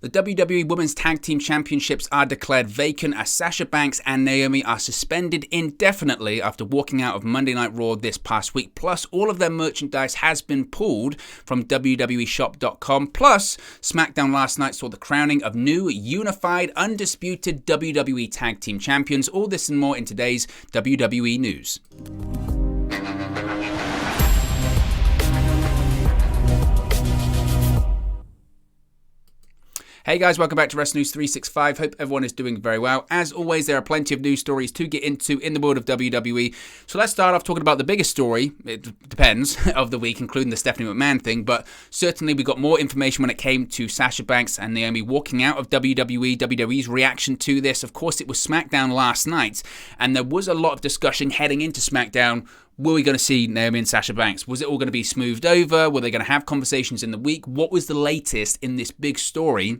The WWE Women's Tag Team Championships are declared vacant as Sasha Banks and Naomi are suspended indefinitely after walking out of Monday Night Raw this past week. Plus, all of their merchandise has been pulled from WWEshop.com. Plus, SmackDown last night saw the crowning of new, unified, undisputed WWE Tag Team Champions. All this and more in today's WWE News. Hey guys, welcome back to Wrestling News 365. Hope everyone is doing very well. As always, there are plenty of news stories to get into in the world of WWE. So let's start off talking about the biggest story, it depends, of the week, including the Stephanie McMahon thing. But certainly we got more information when it came to Sasha Banks and Naomi walking out of WWE. WWE's reaction to this, of course, it was SmackDown last night. And there was a lot of discussion heading into SmackDown. Were we going to see Naomi and Sasha Banks? Was it all going to be smoothed over? Were they going to have conversations in the week? What was the latest in this big story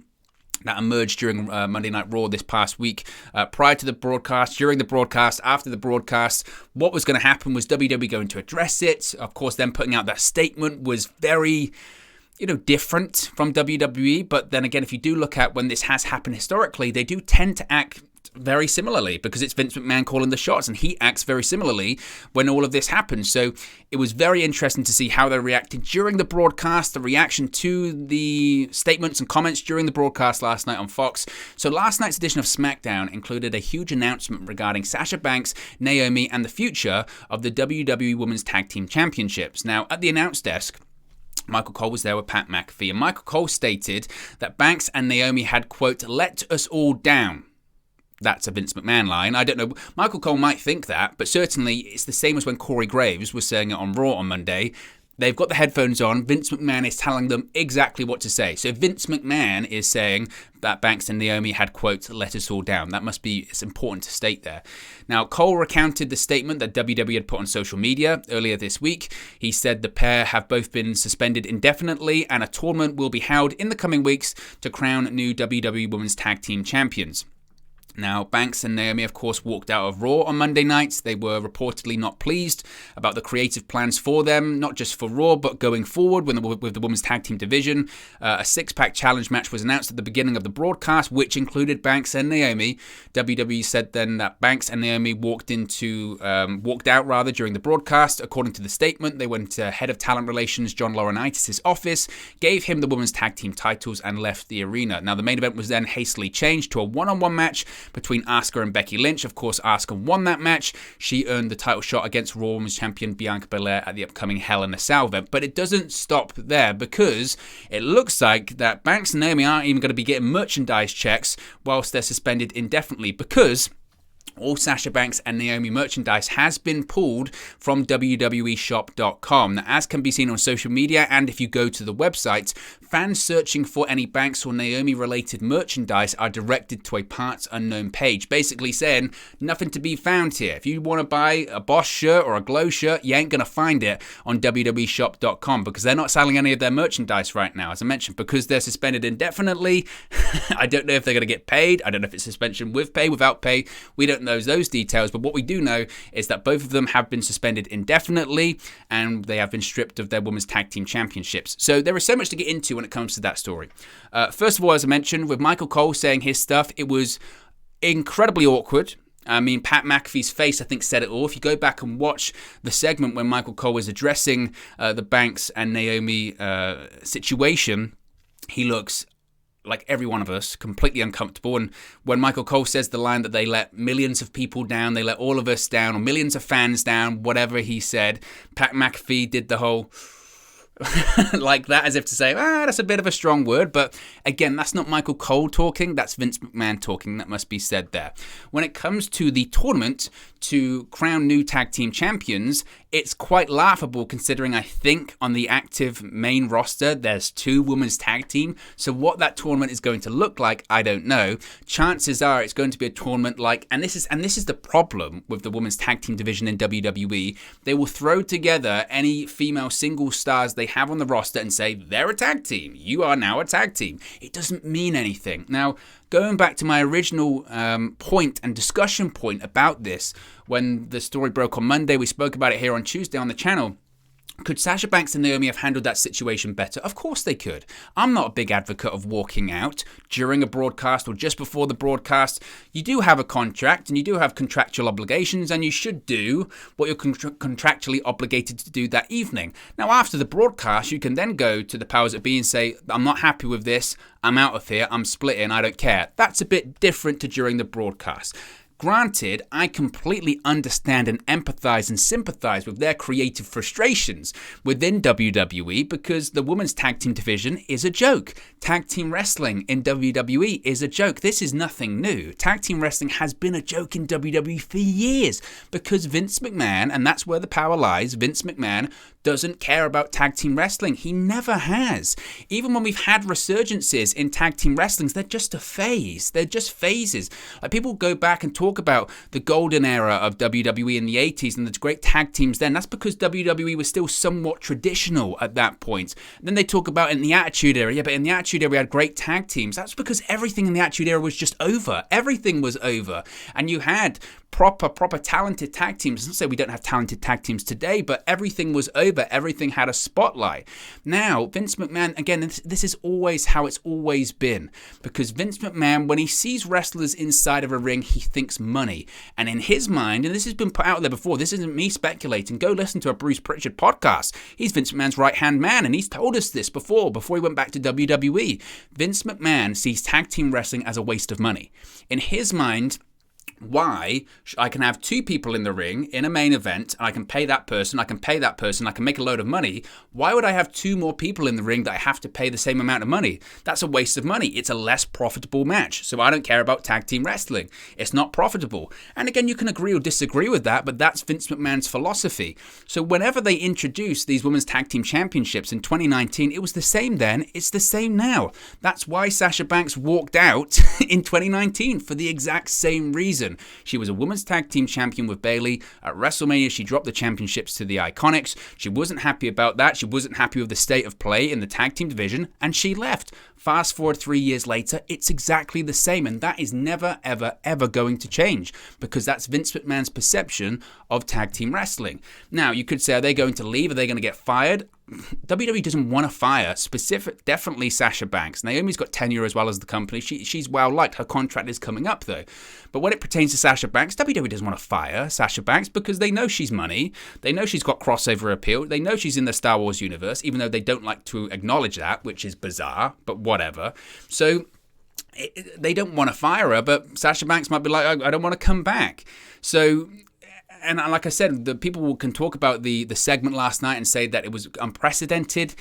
that emerged during Monday Night Raw this past week, prior to the broadcast, during the broadcast, after the broadcast? What was going to happen? Was WWE going to address it? Of course, them putting out that statement was very, different from WWE. But then again, if you do look at when this has happened historically, they do tend to act very similarly because it's Vince McMahon calling the shots and he acts very similarly when all of this happens. So it was very interesting to see how they reacted during the broadcast, the reaction to the statements and comments during the broadcast last night on Fox. So last night's edition of SmackDown included a huge announcement regarding Sasha Banks, Naomi, and the future of the WWE Women's Tag Team Championships. Now, at the announce desk, Michael Cole was there with Pat McAfee, and Michael Cole stated that Banks and Naomi had, quote, let us all down. That's a Vince McMahon line. I don't know. Michael Cole might think that, but certainly it's the same as when Corey Graves was saying it on Raw on Monday. They've got the headphones on. Vince McMahon is telling them exactly what to say. So Vince McMahon is saying that Banks and Naomi had, quote, let us all down. That must be, it's important to state there. Now, Cole recounted the statement that WWE had put on social media earlier this week. He said the pair have both been suspended indefinitely and a tournament will be held in the coming weeks to crown new WWE Women's Tag Team Champions. Now, Banks and Naomi, of course, walked out of Raw on Monday night. They were reportedly not pleased about the creative plans for them, not just for Raw, but going forward with the Women's Tag Team division. A six-pack challenge match was announced at the beginning of the broadcast, which included Banks and Naomi. WWE said then that Banks and Naomi walked out during the broadcast. According to the statement, they went to Head of Talent Relations John Laurinaitis' office, gave him the Women's Tag Team titles, and left the arena. Now, the main event was then hastily changed to a one-on-one match between Asuka and Becky Lynch. Of course, Asuka won that match. She earned the title shot against Raw Women's Champion Bianca Belair at the upcoming Hell in a Cell event. But it doesn't stop there because it looks like that Banks and Naomi aren't even going to be getting merchandise checks whilst they're suspended indefinitely because all Sasha Banks and Naomi merchandise has been pulled from WWEshop.com. Now, as can be seen on social media, and if you go to the website, fans searching for any Banks or Naomi-related merchandise are directed to a parts unknown page, basically saying, nothing to be found here. If you want to buy a Boss shirt or a Glow shirt, you ain't going to find it on WWEshop.com because they're not selling any of their merchandise right now, as I mentioned, because they're suspended indefinitely. I don't know if they're going to get paid. I don't know if it's suspension with pay, without pay. We don't know those details, but what we do know is that both of them have been suspended indefinitely and they have been stripped of their Women's Tag Team Championships. So there is so much to get into when it comes to that story. First of all, as I mentioned, with Michael Cole saying his stuff, it was incredibly awkward. I mean, Pat McAfee's face, I think, said it all. If you go back and watch the segment when Michael Cole was addressing the Banks and Naomi situation, he looks like every one of us, completely uncomfortable. And when Michael Cole says the line that they let millions of people down, they let all of us down, or millions of fans down, whatever he said, Pat McAfee did the whole like that, as if to say, that's a bit of a strong word. But again, that's not Michael Cole talking, that's Vince McMahon talking. That must be said there. When it comes to the tournament to crown new tag team champions, it's quite laughable considering I think on the active main roster there's 2 women's tag team. So what that tournament is going to look like, I don't know. Chances are it's going to be a tournament like, and this is the problem with the women's tag team division in WWE. They will throw together any female single stars they have on the roster and say they're a tag team. You are now a tag team. It doesn't mean anything. Now, going back to my original point and discussion point about this, when the story broke on Monday, we spoke about it here on Tuesday on the channel. Could Sasha Banks and Naomi have handled that situation better? Of course they could. I'm not a big advocate of walking out during a broadcast or just before the broadcast. You do have a contract and you do have contractual obligations, and you should do what you're contractually obligated to do that evening. Now, after the broadcast, you can then go to the powers that be and say, I'm not happy with this, I'm out of here, I'm splitting, I don't care. That's a bit different to during the broadcast. Granted, I completely understand and empathize and sympathize with their creative frustrations within WWE, because the women's tag team division is a joke. Tag team wrestling in WWE is a joke. This is nothing new. Tag team wrestling has been a joke in WWE for years because Vince McMahon, and that's where the power lies, Vince McMahon doesn't care about tag team wrestling. He never has. Even when we've had resurgences in tag team wrestlings, they're just a phase. They're just phases. Like, people go back and talk about the golden era of WWE in the 80s and the great tag teams then. That's because WWE was still somewhat traditional at that point. And then they talk about in the Attitude Era. Yeah, but in the Attitude Era we had great tag teams. That's because everything in the Attitude Era was just over. Everything was over. And you had proper talented tag teams. Not to say we don't have talented tag teams today, but everything was over. Everything had a spotlight. Now, Vince McMahon, again, this is always how it's always been. Because Vince McMahon, when he sees wrestlers inside of a ring, he thinks money. And in his mind, and this has been put out there before, this isn't me speculating, go listen to a Bruce Pritchard podcast. He's Vince McMahon's right-hand man, and he's told us this before he went back to WWE. Vince McMahon sees tag team wrestling as a waste of money. In his mind, why I can have two people in the ring in a main event, and I can pay that person, I can make a load of money. Why would I have two more people in the ring that I have to pay the same amount of money? That's a waste of money. It's a less profitable match. So I don't care about tag team wrestling. It's not profitable. And again, you can agree or disagree with that, but that's Vince McMahon's philosophy. So whenever they introduced these women's tag team championships in 2019, it was the same then, it's the same now. That's why Sasha Banks walked out in 2019, for the exact same reason. She was a women's tag team champion with Bayley. At WrestleMania, she dropped the championships to the Iconics. She wasn't happy about that. She wasn't happy with the state of play in the tag team division, and she left. Fast forward 3 years later, it's exactly the same, and that is never, ever, ever going to change, because that's Vince McMahon's perception of tag team wrestling. Now, you could say, are they going to leave? Are they going to get fired? WWE doesn't want to fire definitely Sasha Banks. Naomi's got tenure as well as the company. She's well liked. Her contract is coming up though. But when it pertains to Sasha Banks, WWE doesn't want to fire Sasha Banks because they know she's money. They know she's got crossover appeal. They know she's in the Star Wars universe, even though they don't like to acknowledge that, which is bizarre, but whatever. So they don't want to fire her, but Sasha Banks might be like, I don't want to come back. So, and like I said, the people can talk about the segment last night and say that it was unprecedented.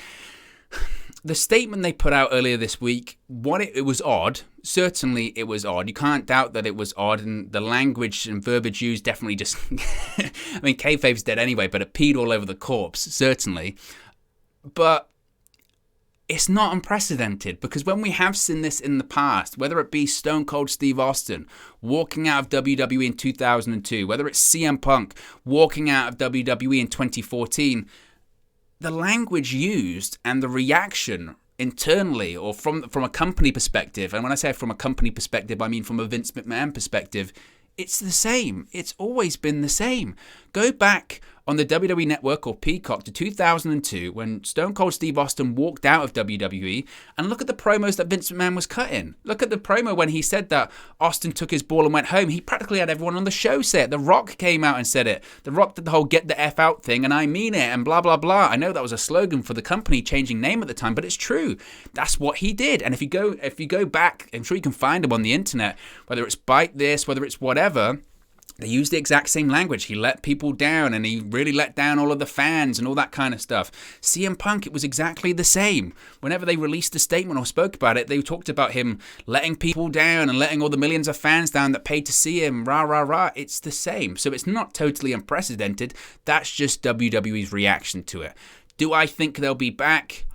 The statement they put out earlier this week, it was odd. Certainly it was odd. You can't doubt that it was odd, and the language and verbiage used definitely just... I mean, kayfabe's dead anyway, but it peed all over the corpse, certainly. But it's not unprecedented, because when we have seen this in the past, whether it be Stone Cold Steve Austin walking out of WWE in 2002, whether it's CM Punk walking out of WWE in 2014, the language used and the reaction internally, or from a company perspective, and when I say from a company perspective, I mean from a Vince McMahon perspective, it's the same. It's always been the same. Go back on the WWE Network or Peacock to 2002 when Stone Cold Steve Austin walked out of WWE, and look at the promos that Vince McMahon was cutting. Look at the promo when he said that Austin took his ball and went home. He practically had everyone on the show say it. The Rock came out and said it. The Rock did the whole get the F out thing, and I mean it, and blah, blah, blah. I know that was a slogan for the company changing name at the time, but it's true. That's what he did. And if you go back, I'm sure you can find him on the internet, whether it's Bite This, whether it's whatever, they use the exact same language. He let people down, and he really let down all of the fans and all that kind of stuff. CM Punk, it was exactly the same. Whenever they released a statement or spoke about it, they talked about him letting people down and letting all the millions of fans down that paid to see him. Rah, rah, rah. It's the same. So it's not totally unprecedented. That's just WWE's reaction to it. Do I think they'll be back?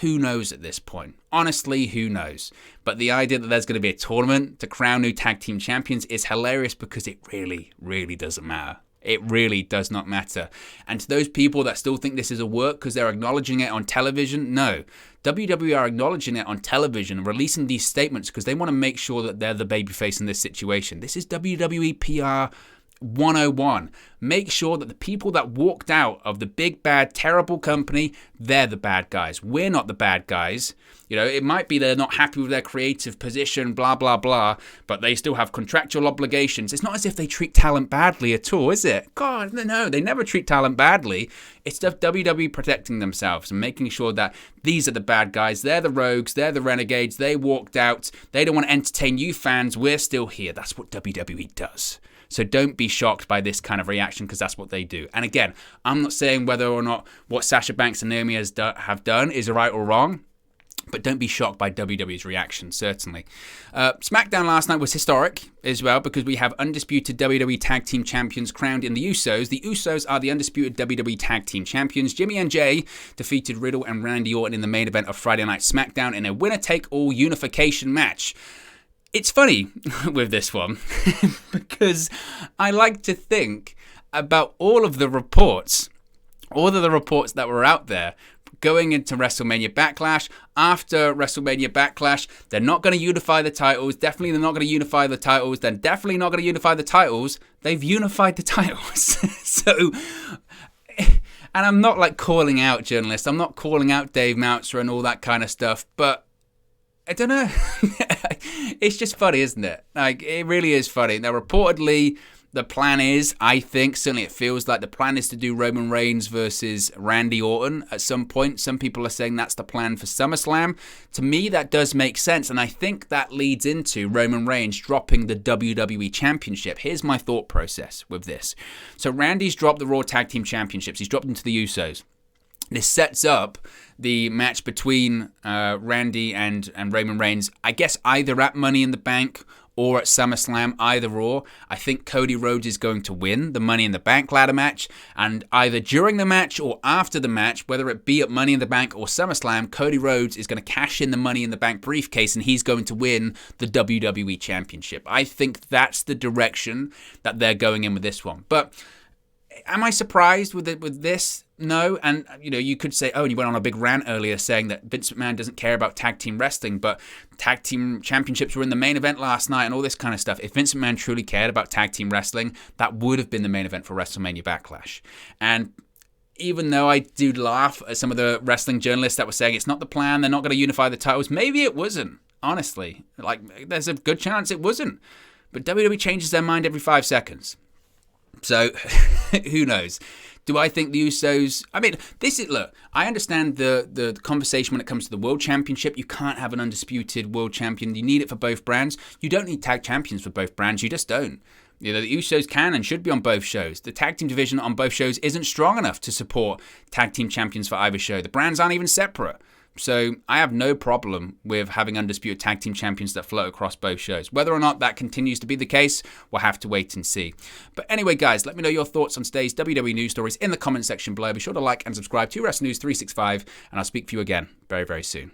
Who knows at this point? Honestly, who knows? But the idea that there's going to be a tournament to crown new tag team champions is hilarious, because it really, really doesn't matter. It really does not matter. And to those people that still think this is a work because they're acknowledging it on television, no. WWE are acknowledging it on television and releasing these statements because they want to make sure that they're the babyface in this situation. This is WWE PR 101. Make sure that the people that walked out of the big, bad, terrible company, they're the bad guys. We're not the bad guys. It might be they're not happy with their creative position, blah, blah, blah, but they still have contractual obligations. It's not as if they treat talent badly at all, is it? God, no, they never treat talent badly. It's the WWE protecting themselves and making sure that these are the bad guys. They're the rogues. They're the renegades. They walked out. They don't want to entertain you fans. We're still here. That's what WWE does. So don't be shocked by this kind of reaction, because that's what they do. And again, I'm not saying whether or not what Sasha Banks and Naomi have done is right or wrong, but don't be shocked by WWE's reaction, certainly. SmackDown last night was historic as well, because we have undisputed WWE Tag Team Champions crowned in the Usos. The Usos are the undisputed WWE Tag Team Champions. Jimmy and Jay defeated Riddle and Randy Orton in the main event of Friday Night SmackDown in a winner-take-all unification match. It's funny with this one because I like to think about all of the reports that were out there going into WrestleMania Backlash. After WrestleMania Backlash, they're not going to unify the titles. Definitely they're not going to unify the titles. Then definitely not going to unify the titles. They've unified the titles. So, and I'm not like calling out journalists. I'm not calling out Dave Meltzer and all that kind of stuff, but I don't know. It's just funny, isn't it? Like, it really is funny. Now, reportedly, the plan is, I think, certainly it feels like the plan is to do Roman Reigns versus Randy Orton at some point. Some people are saying that's the plan for SummerSlam. To me, that does make sense, and I think that leads into Roman Reigns dropping the WWE Championship. Here's my thought process with this. So Randy's dropped the Raw Tag Team Championships. He's dropped them to the Usos. This sets up the match between Randy and Roman Reigns, I guess either at Money in the Bank or at SummerSlam, either or. I think Cody Rhodes is going to win the Money in the Bank ladder match, and either during the match or after the match, whether it be at Money in the Bank or SummerSlam, Cody Rhodes is going to cash in the Money in the Bank briefcase and he's going to win the WWE Championship. I think that's the direction that they're going in with this one. But am I surprised with this? No. And, you could say, and you went on a big rant earlier saying that Vince McMahon doesn't care about tag team wrestling, but tag team championships were in the main event last night and all this kind of stuff. If Vince McMahon truly cared about tag team wrestling, that would have been the main event for WrestleMania Backlash. And even though I do laugh at some of the wrestling journalists that were saying it's not the plan, they're not going to unify the titles, maybe it wasn't, honestly. Like, there's a good chance it wasn't. But WWE changes their mind every 5 seconds. So, who knows? Do I think the Usos... look, I understand the conversation when it comes to the World Championship. You can't have an undisputed World Champion. You need it for both brands. You don't need tag champions for both brands. You just don't. The Usos can and should be on both shows. The tag team division on both shows isn't strong enough to support tag team champions for either show. The brands aren't even separate. So I have no problem with having undisputed tag team champions that float across both shows. Whether or not that continues to be the case, we'll have to wait and see. But anyway, guys, let me know your thoughts on today's WWE news stories in the comment section below. Be sure to like and subscribe to Wrestling News 365, and I'll speak to you again very, very soon.